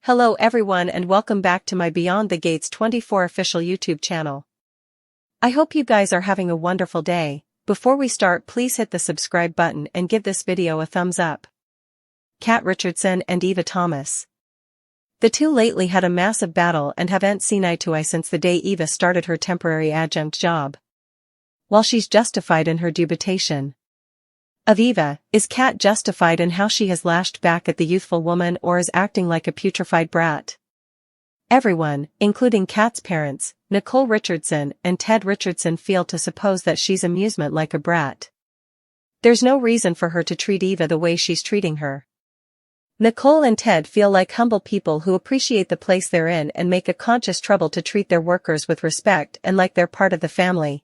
Hello everyone and welcome back to my Beyond the Gates 24 official YouTube channel. I hope you guys are having a wonderful day. Before we start, please hit the subscribe button and give this video a thumbs up. Kat Richardson and Eva Thomas. The two lately had a massive battle and haven't seen eye to eye since the day Eva started her temporary adjunct job. While she's justified in her dubitation of Eva, is Kat justified in how she has lashed back at the youthful woman or is acting like a putrefied brat? Everyone, including Kat's parents, Nicole Richardson and Ted Richardson, feel to suppose that she's amusement like a brat. There's no reason for her to treat Eva the way she's treating her. Nicole and Ted feel like humble people who appreciate the place they're in and make a conscious trouble to treat their workers with respect and like they're part of the family.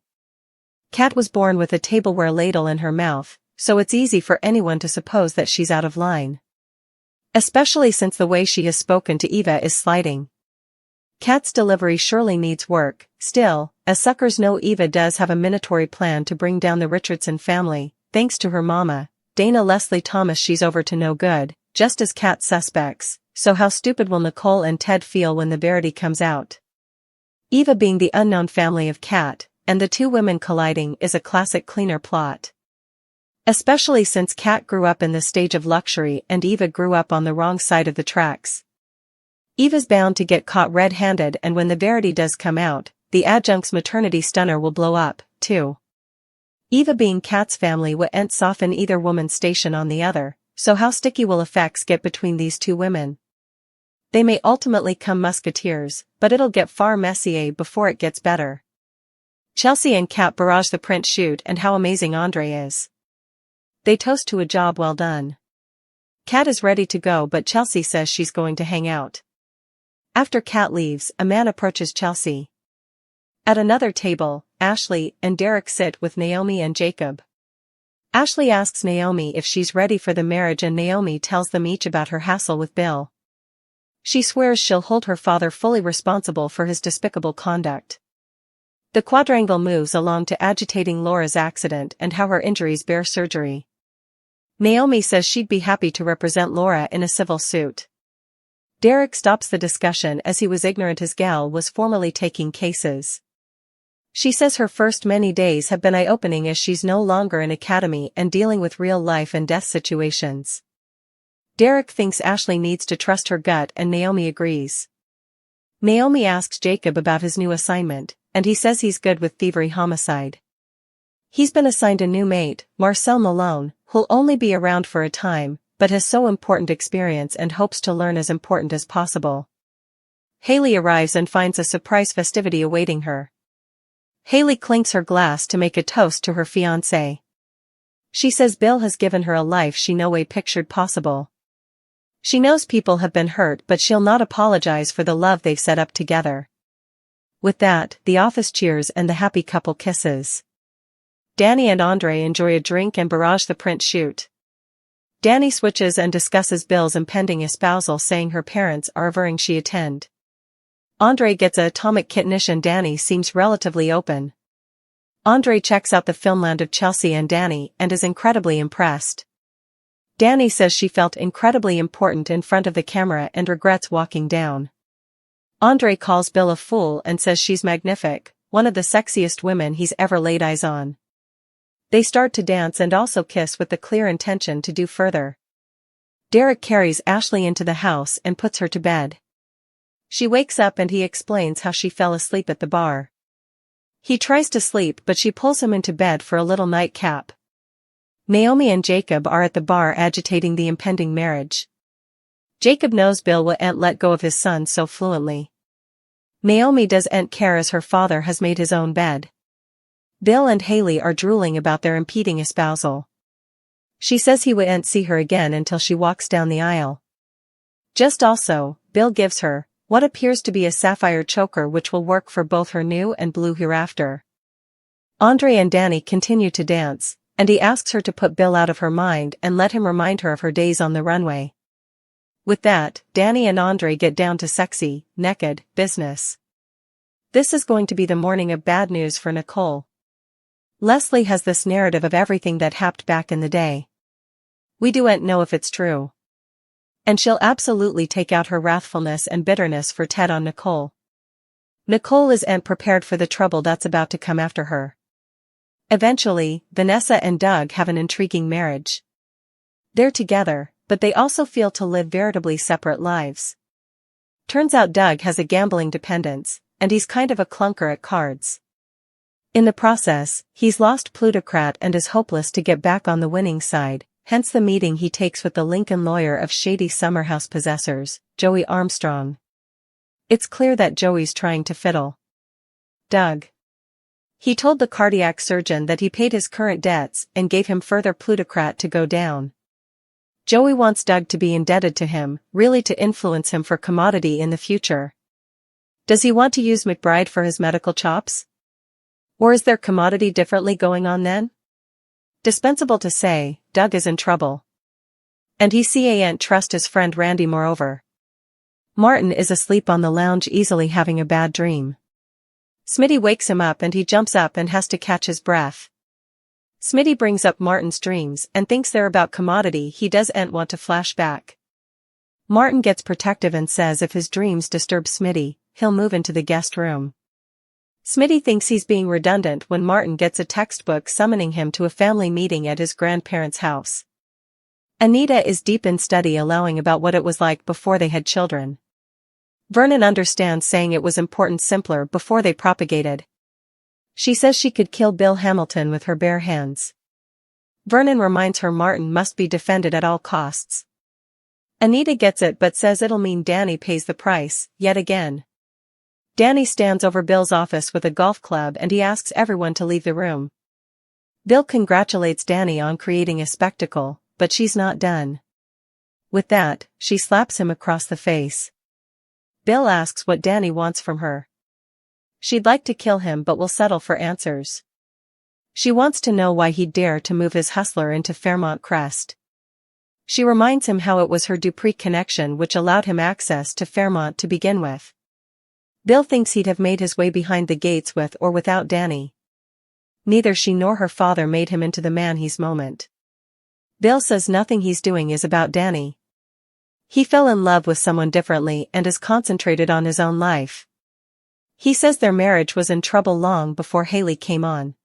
Kat was born with a tableware ladle in her mouth, so it's easy for anyone to suppose that she's out of line. Especially since the way she has spoken to Eva is slighting. Kat's delivery surely needs work. Still, as suckers know, Eva does have a minatory plan to bring down the Richardson family, thanks to her mama, Dana Leslie Thomas. She's over to no good, just as Kat suspects, so how stupid will Nicole and Ted feel when the verity comes out? Eva being the unknown family of Kat, and the two women colliding is a classic cleaner plot. Especially since Kat grew up in the stage of luxury and Eva grew up on the wrong side of the tracks. Eva's bound to get caught red-handed, and when the verity does come out, the adjunct's maternity stunner will blow up, too. Eva being Kat's family won't soften either woman's station on the other, so how sticky will effects get between these two women? They may ultimately come musketeers, but it'll get far messier before it gets better. Chelsea and Kat barrage the print shoot and how amazing Andre is. They toast to a job well done. Kat is ready to go, but Chelsea says she's going to hang out. After Kat leaves, a man approaches Chelsea. At another table, Ashley and Derek sit with Naomi and Jacob. Ashley asks Naomi if she's ready for the marriage, and Naomi tells them each about her hassle with Bill. She swears she'll hold her father fully responsible for his despicable conduct. The quadrangle moves along to agitating Laura's accident and how her injuries bear surgery. Naomi says she'd be happy to represent Laura in a civil suit. Derek stops the discussion as he was ignorant his gal was formerly taking cases. She says her first many days have been eye-opening as she's no longer in academy and dealing with real life and death situations. Derek thinks Ashley needs to trust her gut and Naomi agrees. Naomi asks Jacob about his new assignment, and he says he's good with thievery homicide. He's been assigned a new mate, Marcel Malone, who'll only be around for a time, but has so important experience and hopes to learn as important as possible. Haley arrives and finds a surprise festivity awaiting her. Haley clinks her glass to make a toast to her fiancé. She says Bill has given her a life she no way pictured possible. She knows people have been hurt, but she'll not apologize for the love they've set up together. With that, the office cheers and the happy couple kisses. Danny and Andre enjoy a drink and barrage the print shoot. Danny switches and discusses Bill's impending espousal, saying her parents are averring she attend. Andre gets a atomic kittenish and Danny seems relatively open. Andre checks out the filmland of Chelsea and Danny and is incredibly impressed. Danny says she felt incredibly important in front of the camera and regrets walking down. Andre calls Bill a fool and says she's magnific, one of the sexiest women he's ever laid eyes on. They start to dance and also kiss with the clear intention to do further. Derek carries Ashley into the house and puts her to bed. She wakes up and he explains how she fell asleep at the bar. He tries to sleep, but she pulls him into bed for a little nightcap. Naomi and Jacob are at the bar agitating the impending marriage. Jacob knows Bill won't let go of his son so fluently. Naomi doesn't care as her father has made his own bed. Bill and Haley are drooling about their impending espousal. She says he won't see her again until she walks down the aisle. Just also, Bill gives her what appears to be a sapphire choker, which will work for both her new and blue hereafter. Andre and Danny continue to dance, and he asks her to put Bill out of her mind and let him remind her of her days on the runway. With that, Danny and Andre get down to sexy, naked business. This is going to be the morning of bad news for Nicole. Leslie has this narrative of everything that happened back in the day. We don't know if it's true. And she'll absolutely take out her wrathfulness and bitterness for Ted on Nicole. Nicole isn't prepared for the trouble that's about to come after her. Eventually, Vanessa and Doug have an intriguing marriage. They're together, but they also feel to live veritably separate lives. Turns out Doug has a gambling dependence, and he's kind of a clunker at cards. In the process, he's lost plutocrat and is hopeless to get back on the winning side, hence the meeting he takes with the Lincoln lawyer of shady summer house possessors, Joey Armstrong. It's clear that Joey's trying to fiddle Doug. He told the cardiac surgeon that he paid his current debts and gave him further plutocrat to go down. Joey wants Doug to be indebted to him, really to influence him for commodity in the future. Does he want to use McBride for his medical chops? Or is there commodity differently going on then? Dispensable to say, Doug is in trouble. And he can't trust his friend Randy moreover. Martin is asleep on the lounge easily having a bad dream. Smitty wakes him up and he jumps up and has to catch his breath. Smitty brings up Martin's dreams and thinks they're about commodity he doesn't want to flash back. Martin gets protective and says if his dreams disturb Smitty, he'll move into the guest room. Smitty thinks he's being redundant when Martin gets a textbook summoning him to a family meeting at his grandparents' house. Anita is deep in study allowing about what it was like before they had children. Vernon understands saying it was important simpler before they propagated. She says she could kill Bill Hamilton with her bare hands. Vernon reminds her Martin must be defended at all costs. Anita gets it but says it'll mean Danny pays the price, yet again. Danny stands over Bill's office with a golf club and he asks everyone to leave the room. Bill congratulates Danny on creating a spectacle, but she's not done. With that, she slaps him across the face. Bill asks what Danny wants from her. She'd like to kill him but will settle for answers. She wants to know why he'd dare to move his hustler into Fairmont Crest. She reminds him how it was her Dupree connection which allowed him access to Fairmont to begin with. Bill thinks he'd have made his way behind the gates with or without Danny. Neither she nor her father made him into the man he's moment. Bill says nothing he's doing is about Danny. He fell in love with someone differently and is concentrated on his own life. He says their marriage was in trouble long before Haley came on.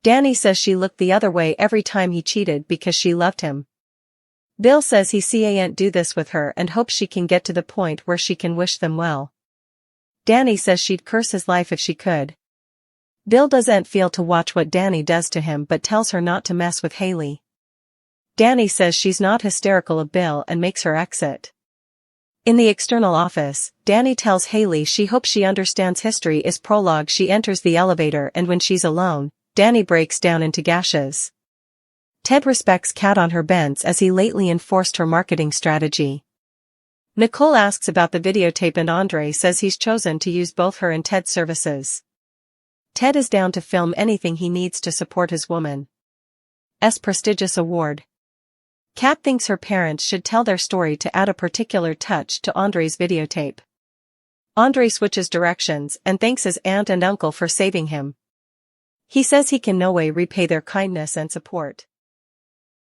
Danny says she looked the other way every time he cheated because she loved him. Bill says he can't do this with her and hopes she can get to the point where she can wish them well. Danny says she'd curse his life if she could. Bill doesn't feel to watch what Danny does to him but tells her not to mess with Haley. Danny says she's not hysterical of Bill and makes her exit. In the external office, Danny tells Haley she hopes she understands history is prologue. She enters the elevator and when she's alone, Danny breaks down into gashes. Ted respects Kat on her bents as he lately enforced her marketing strategy. Nicole asks about the videotape and Andre says he's chosen to use both her and Ted's services. Ted is down to film anything he needs to support his woman's prestigious award. Kat thinks her parents should tell their story to add a particular touch to Andre's videotape. Andre switches directions and thanks his aunt and uncle for saving him. He says he can no way repay their kindness and support.